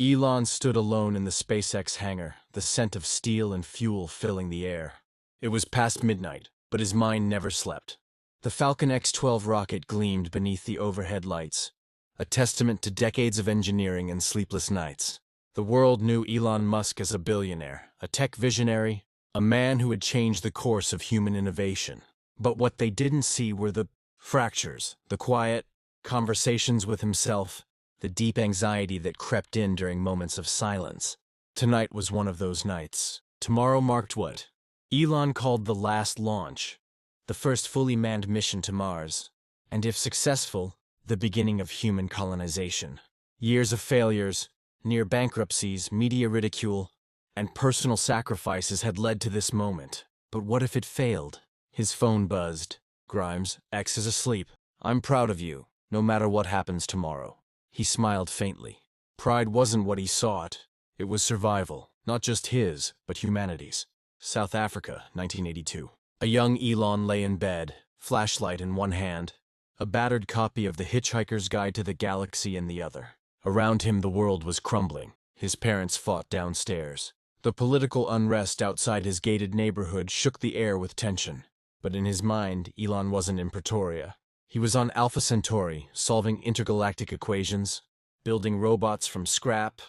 Elon stood alone in the SpaceX hangar, the scent of steel and fuel filling the air. It was past midnight, but his mind never slept. The Falcon X-12 rocket gleamed beneath the overhead lights, a testament to decades of engineering and sleepless nights. The world knew Elon Musk as a billionaire, a tech visionary, a man who had changed the course of human innovation. But what they didn't see were the fractures, the quiet conversations with himself, the deep anxiety that crept in during moments of silence. Tonight was one of those nights. Tomorrow marked what Elon called the last launch, the first fully manned mission to Mars, and if successful, the beginning of human colonization. Years of failures, near bankruptcies, media ridicule, and personal sacrifices had led to this moment. But what if it failed? His phone buzzed. "Grimes, X is asleep. I'm proud of you, no matter what happens tomorrow." He smiled faintly. Pride wasn't what he sought. It was survival, not just his, but humanity's. South Africa, 1982. A young Elon lay in bed, flashlight in one hand, a battered copy of The Hitchhiker's Guide to the Galaxy in the other. Around him the world was crumbling. His parents fought downstairs. The political unrest outside his gated neighborhood shook the air with tension. But in his mind, Elon wasn't in Pretoria. He was on Alpha Centauri, solving intergalactic equations, building robots from scrap,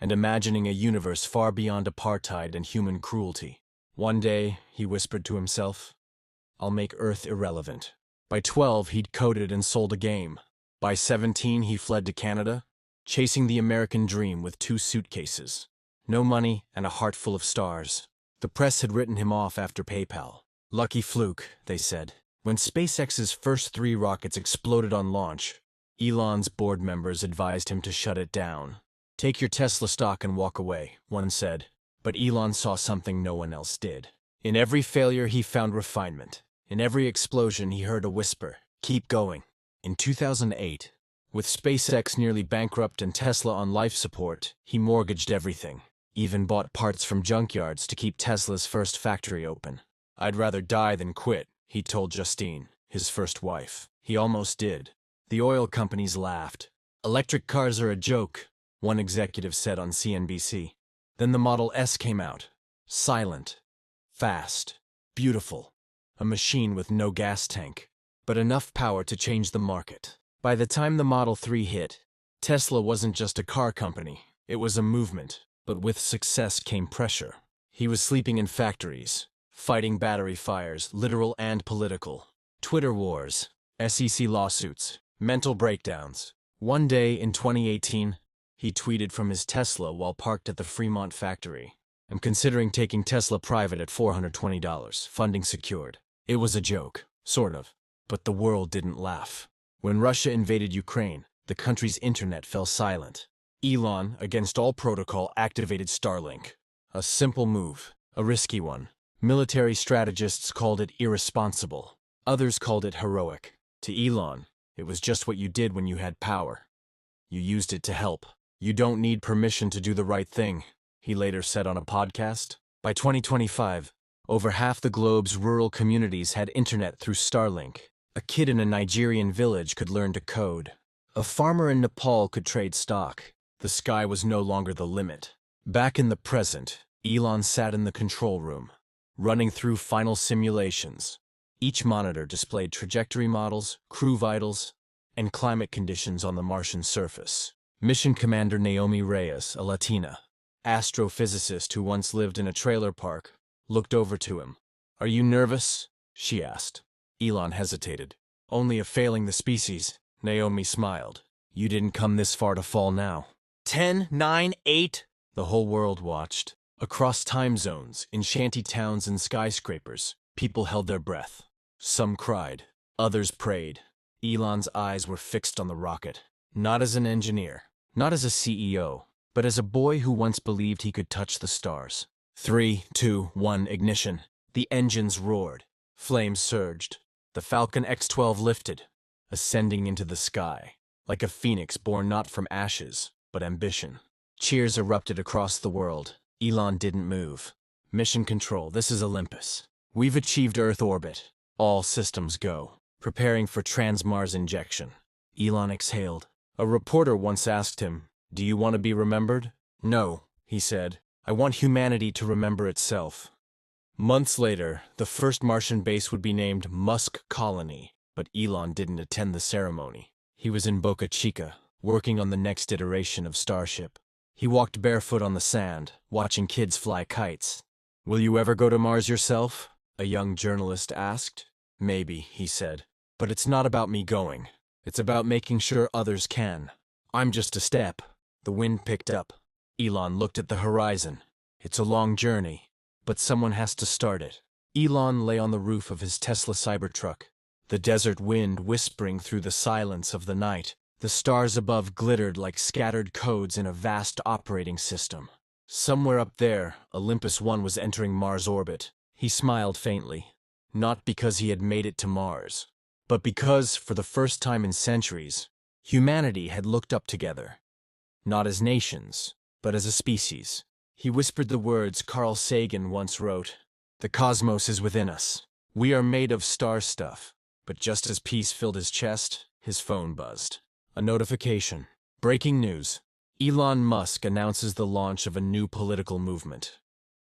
and imagining a universe far beyond apartheid and human cruelty. One day, he whispered to himself, "I'll make Earth irrelevant." By 12, he'd coded and sold a game. By 17, he fled to Canada, chasing the American dream with 2 suitcases. No money and a heart full of stars. The press had written him off after PayPal. Lucky fluke, they said. When SpaceX's first 3 rockets exploded on launch, Elon's board members advised him to shut it down. "Take your Tesla stock and walk away," one said. But Elon saw something no one else did. In every failure he found refinement. In every explosion he heard a whisper, "Keep going." In 2008, with SpaceX nearly bankrupt and Tesla on life support, he mortgaged everything, even bought parts from junkyards to keep Tesla's first factory open. "I'd rather die than quit," he told Justine, his first wife. He almost did. The oil companies laughed. "Electric cars are a joke," one executive said on CNBC. Then the Model S came out. Silent, fast, beautiful. A machine with no gas tank, but enough power to change the market. By the time the Model 3 hit, Tesla wasn't just a car company. It was a movement. But with success came pressure. He was sleeping in factories, fighting battery fires, literal and political. Twitter wars, SEC lawsuits, mental breakdowns. One day in 2018, he tweeted from his Tesla while parked at the Fremont factory. "I'm considering taking Tesla private at $420, funding secured." It was a joke, sort of. But the world didn't laugh. When Russia invaded Ukraine, the country's internet fell silent. Elon, against all protocol, activated Starlink. A simple move, a risky one. Military strategists called it irresponsible. Others called it heroic. To Elon, it was just what you did when you had power. You used it to help. "You don't need permission to do the right thing," he later said on a podcast. By 2025, over half the globe's rural communities had internet through Starlink. A kid in a Nigerian village could learn to code. A farmer in Nepal could trade stock. The sky was no longer the limit. Back in the present, Elon sat in the control room, running through final simulations. Each monitor displayed trajectory models, crew vitals, and climate conditions on the Martian surface. Mission Commander Naomi Reyes, a Latina, astrophysicist who once lived in a trailer park, looked over to him. "Are you nervous?" she asked. Elon hesitated. "Only of failing the species." Naomi smiled. "You didn't come this far to fall now." 10, 9, 8. The whole world watched. Across time zones, in shanty towns and skyscrapers, people held their breath. Some cried. Others prayed. Elon's eyes were fixed on the rocket. Not as an engineer, not as a CEO, but as a boy who once believed he could touch the stars. 3, 2, 1, ignition. The engines roared. Flames surged. The Falcon X-12 lifted, ascending into the sky, like a phoenix born not from ashes, but ambition. Cheers erupted across the world. Elon didn't move. "Mission Control, this is Olympus. We've achieved Earth orbit. All systems go. Preparing for Trans-Mars injection." Elon exhaled. A reporter once asked him, Do you want to be remembered? No, he said. I want humanity to remember itself. Months later, the first Martian base would be named Musk Colony, but Elon didn't attend the ceremony. He was in Boca Chica, working on the next iteration of Starship. He walked barefoot on the sand, watching kids fly kites. Will you ever go to Mars yourself? A young journalist asked. Maybe, he said. But it's not about me going. It's about making sure others can. I'm just a step. The wind picked up. Elon looked at the horizon. It's a long journey, but someone has to start it. Elon lay on the roof of his Tesla Cybertruck, the desert wind whispering through the silence of the night. The stars above glittered like scattered codes in a vast operating system. Somewhere up there, Olympus 1 was entering Mars orbit. He smiled faintly, not because he had made it to Mars, but because, for the first time in centuries, humanity had looked up together. Not as nations, but as a species. He whispered the words Carl Sagan once wrote, "The cosmos is within us. We are made of star stuff." But just as peace filled his chest, his phone buzzed. A notification. Breaking news. Elon Musk announces the launch of a new political movement,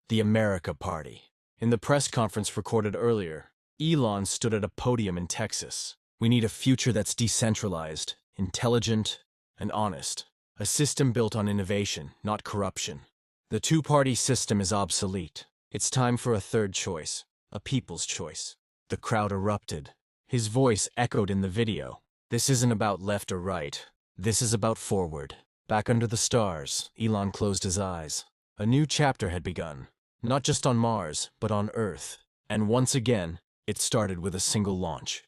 the America Party. In the press conference recorded earlier, Elon stood at a podium in Texas. We need a future that's decentralized, intelligent, and honest. A system built on innovation, not corruption. The two-party system is obsolete. It's time for a third choice, a people's choice. The crowd erupted. His voice echoed in the video. This isn't about left or right. This is about forward. Back under the stars, Elon closed his eyes. A new chapter had begun, not just on Mars, but on Earth. And once again, it started with a single launch.